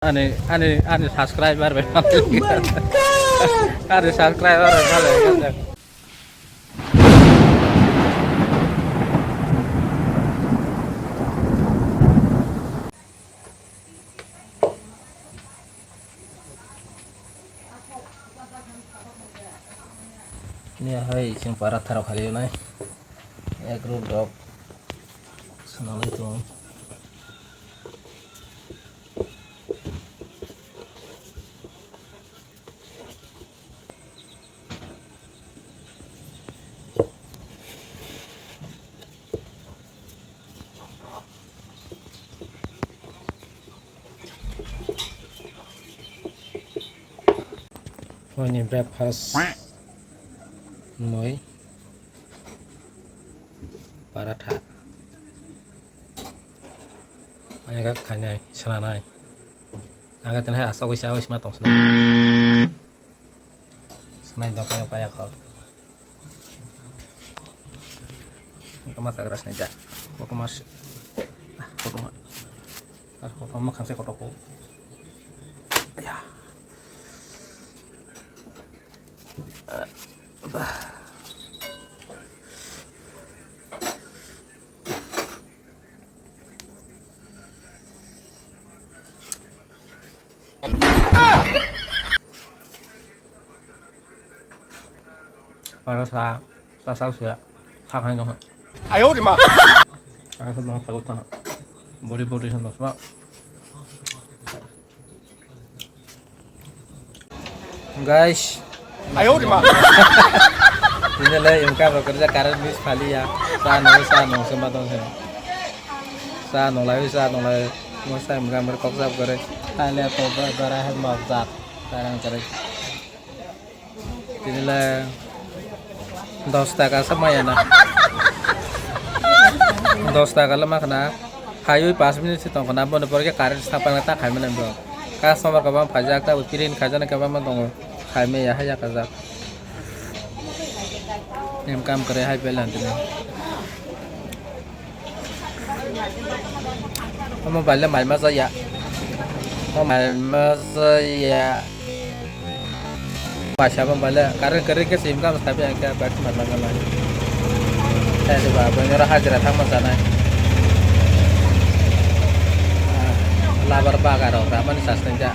Ani subscriber be. Ani subscriber be. Ini hai sing para taruh kali ini ya grup dog senang itu oh ini breakfast mới paratha anh các khả này sana này anh các tên hay sau cái sao mà tổng sana sana itu apa ya kau kemas keras nih jak kau kemas kau makan saya kotor ya para sa sao sữa khang hay không? Ai ơi mà. Ai không phải có thằng body không được guys. Ayo di mana? Inilah yang kami bekerja karena mis kali ya. Sano sama dong saya. Sano lagi. Masa yang kami berkoksa kore. Kali atau berakhir mabzat. Sekarang cari. Inilah 10 টাকা sama ya na. 10 টাকা lama kena. Kayu 5 menit sih tong kena bon pergi karet sampai nata kai menem bro. Customer kabam pajak ta ukirin khajana kabam tong kai me ya haya kazak. Em काम करे hai pelan tene. Kamu balik mal saya. Pasha balik karena kerja ke sim kamu tapi yang kayak bagi mal lagi. Saya coba bener hajar tang sana. Labar bagar orang mana sasnya.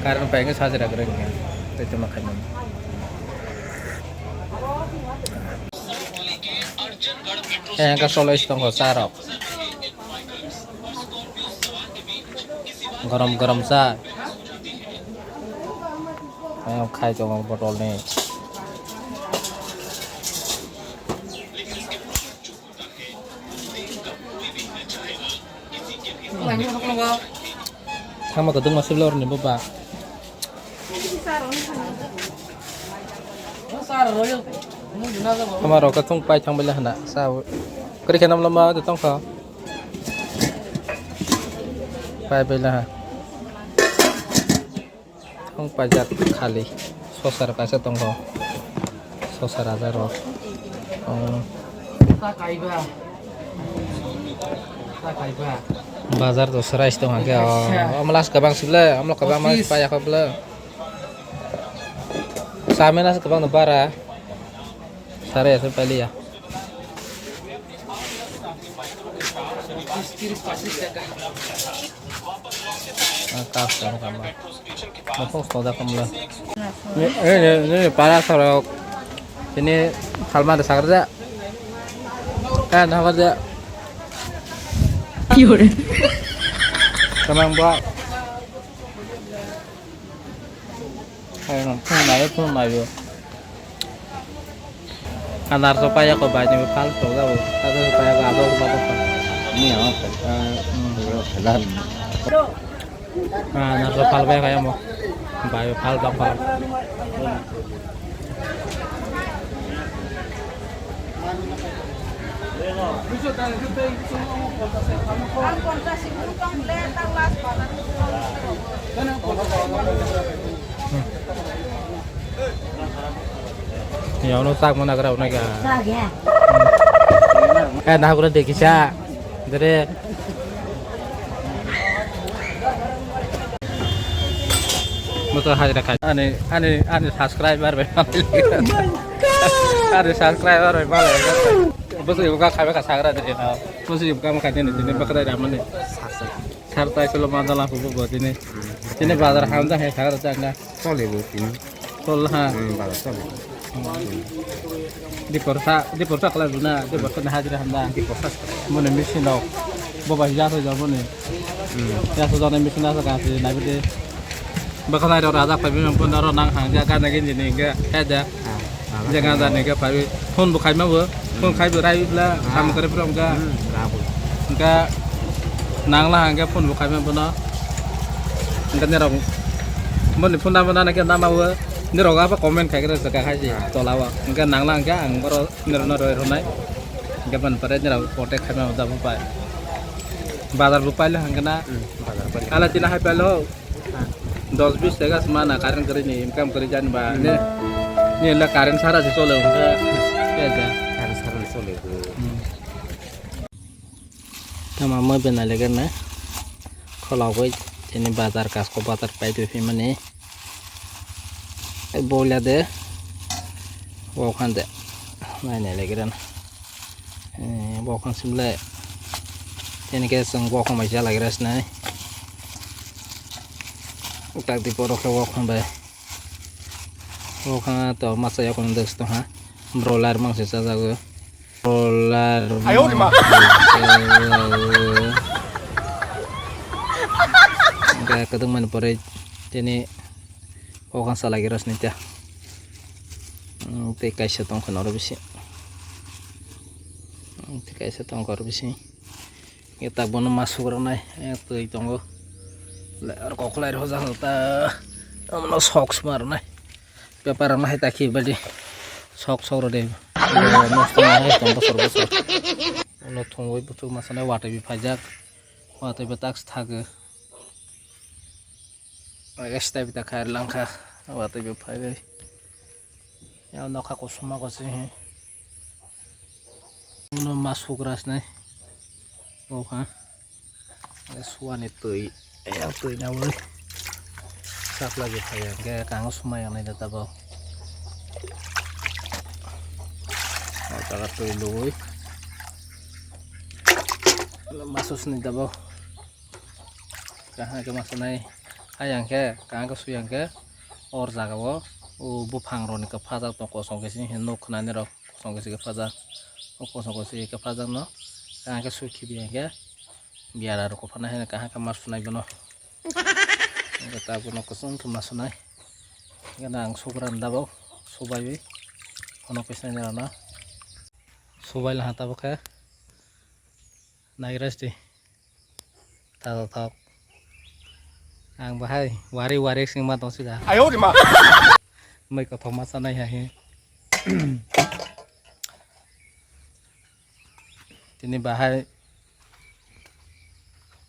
Karena pengen hajar kerengnya. Itu makanya. Yang ke Solo itu nggak sarap, garam sa, yang kai coba botol nih, kamu ketemu masih lor nih bapak. Kamaro ketong pai thang bela hana sao kari khanam lama de tong kha pai bela tong pajak khali sosar kaise tong kha sosar ada ro ta kaiba bazar to sarai tong ha ke amlas kabang sibla amlo kabang mas pai ka bela samena se kabang bara सारे ऐसे पहले या काफ काम mau soda kamu ini para sorok ini Salma ada sakerja kan sakerja kiore kemang buat kayak pun naik anar supaya kau banyak hal tuh kau atau supaya kau apa ini apa jalan anar supaya banyak kayak mau banyak hal bang Ya, sak mana kera unaga. Sak ya. Nah aku udah dekisa. Dari motor hajar kai ane subscriber by ada subscriber by malah bos ibu kak kami kasagra dari na bos ibu kami kajian ini bakal ada mana sarta itu lo mandala bubu buat ini bazar hamda hai sagra canga Soleh bu ini. tol ha Balas soleh. di porsa kelas duna di porsa hajar hamda Di kota. mana mesin dok bawa jatuh jauh mana ya sudah nih mesin asa kasih nabi deh bakal ada orang ada tapi pun ada orang hang jaga lagi jadi enggak ada jangan ada nih tapi pun bukan mau pun kai berai lah kamu kerja belum enggak Rabu. enggak nang lah enggak pun bukan mau benar enggak nyerong pun pun nama enggak nama mau nyerong apa komen kayak gitu sekarang aja tolawa enggak nang lah enggak baru nyerong nyerong enggak pun pada nyerong potek kami udah bupai bazar bupai lah enggak na ala tina hai pelo 10-20 টাকা semana karen kari ni income kari jan ba ni la karen sara se solo enggak ada Harus soleh bu. nama mau benar lagi na kalau gue ini bazar kasko bazar pai tu fi mane boleh deh bukan deh mana lagi kan bukan semula ini keseng bukan macam lagi rasnya tak di porok ke wakan bay wakan atau masa ya kon des tuh ha broiler mang sisa jago broiler ayo di mah enggak ketemu pore ini wakan salah giras nih ya tekai setong kan orang bisi tekai setong kan orang bisi kita bono masuk ranai itu tunggu ler kokler hoza hota amno socks marna paper na heta ki badi socks soro de nosto na he tombo sorbo so no thongoi butu masane wate bi phajak wate bi tax thage agesta bi ta khair langkha wate bi phage ya no kha kusuma ko se he no masuk ras nai oh ha suan itu ya tuh ini awal sak lagi kayak kangen semua yang ada tabau cara tuh dulu masuk sini tabau kahang ke masuk naik ayang ke kahang ke suyang ke or jaga wo bufang roni ke fazak to kosong ke sini nuk nani ro kosong ke sini ke fazak kosong ke sini ke fazak no kahang ke suki biang ke biar ada kopana hena kahang kamar sunai beno kita punya kesung kemas sunai kadang sukuran dabau subai bi ono pesnya nyana subai lah hata baka nairas di tahu ang bahai wari sing matong sida ayo di ma mai ko thomas sanai ha he ini bahai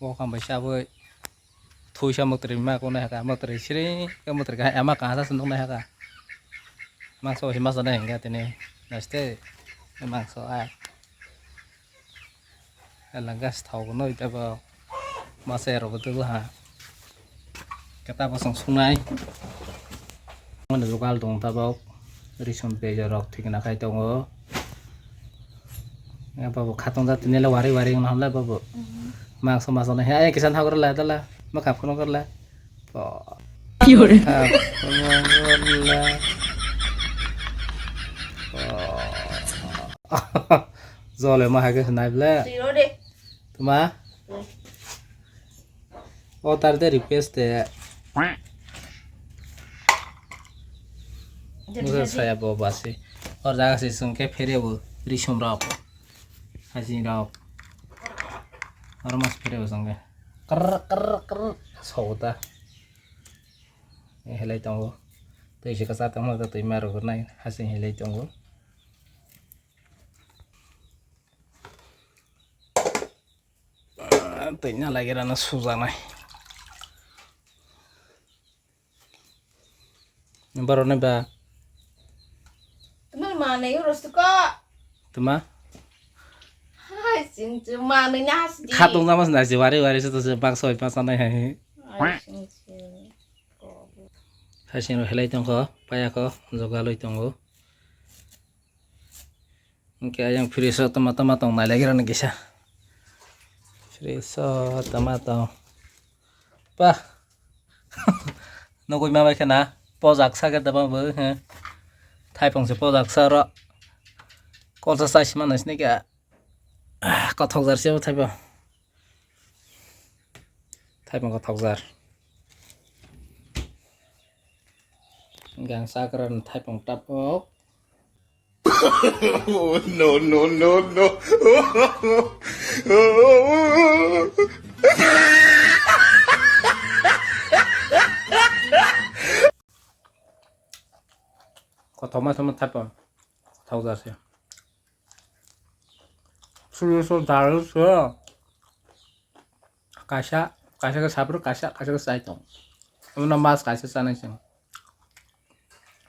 wo kam bai sa boi thui sa mak terima ko na ka mak teri sri ka mak terka ama ka sa sendong na ka mangso si masa na enggak ini naste mangso a langgas thau ko noi ta ba masa ro betul ha kata pasang sungai mana lokal dong ta ba rison peja rok thik na khai tongo ya babu khatong da tinela wari ngam la babu mangso masa na ha kisan ha la dala makap kono karla zole mah ke snai bla tuma o tar de request de मुझे saya bawa basi और जगह से सुन के फिर वो रिशम राप हसी राप और मस्त फिर वो संगे कर सोता हेलाई तंगो तो इसे का साथ हम तो मारो करना हसी हेलाई तंगो तो इन्हें लगे रहना सुजाना baru nih ba teman mana yuk rostu kok teman hai sing cuma nasi katung nama nasi wari itu sebang soy pasang nih Hasil helai tongko paya ko jogaloi tongo ingke ayang fresh tama tong nai lagi rana gisa fresh tama pa nogoi ma kana pojak saga daba bo taipong se pojak sara kolsa sai mana sini ka kothok jar se taipong kothok jar gang sakran taipong tapok No, no, no, no. kothoma sama taipong kothok jar se suruh daru se kasha ke sabru kasha ke saitong amna mas kasha sana sing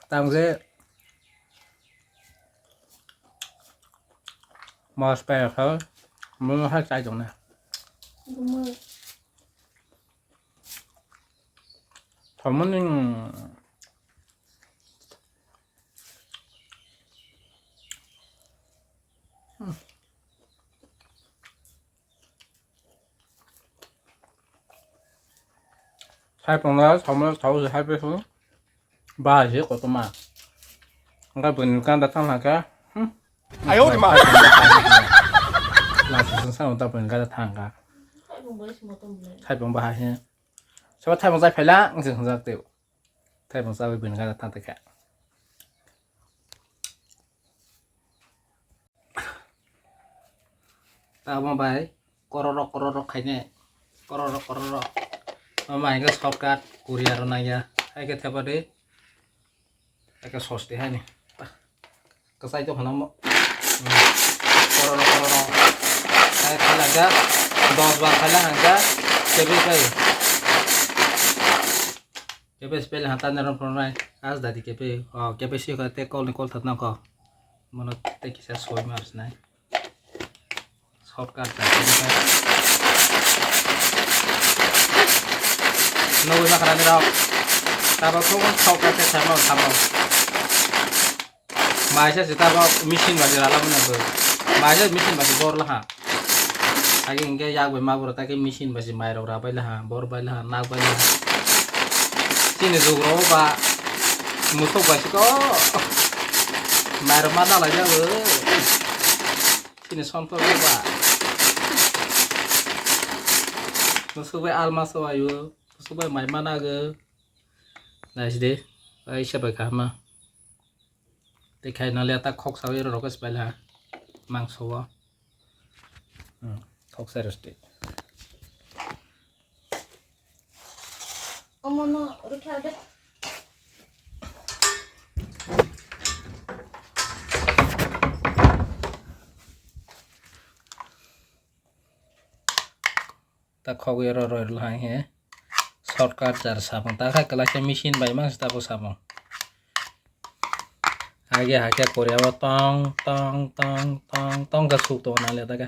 tangse mas pe ha mun ha saitong na Mơ. thomning taipong na thomna thau se hai pe su ba je ko toma nga bun kan datang laga 哎呦我的妈！ langsung sang ta bun ga datang ga Hai bông bơi một tôm bơi. taipong ba he so taipong zai phaila ng sing sa teu taipong sa bun ga datang ta ka ta bong bai kororok khaine kororok mai ga shortcut courier na ya ai ke thaba de ai ka sauce de hai ni ka sai to khana mo kororok ai khala ga 10 bar khala hanga kebe spell hatan ron pronai as dadi kebe kebe si ka te call thatna ko mono te kisa soi mars nai shortcut ta no na kana ni rao ta ba ko shortcut te thamo mai sa ta ba machine ba jara lam na bo mai sa machine ba bor la ha age inge yak be ma bor ta ke machine ba si mai ro ra ba la ha bor ba la ha na ba la sini zugro ba musok ba si ko mai ro ma da la ja bo sini son to ba musok ba alma so ayu musok ba mai mana ge nice de ai sa ba ka ma dekhai na le ta khok sawi ro ko spela mangso wa khok sa rosti Ông nó được theo đấy. ta khok ro la he shortcut jar sabang ta kha kala machine bai mang sta bo sabang आगे हाके Korea tong ga su to na le daga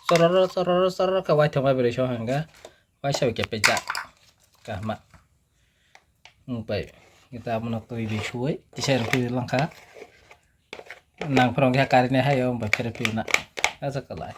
soror ka wai thoma bere sho hanga wai sa ke peja ka ma pai kita mona to bi shuai ti ser pi langka nang prong ka karine hayo ba pere pi na asa kalai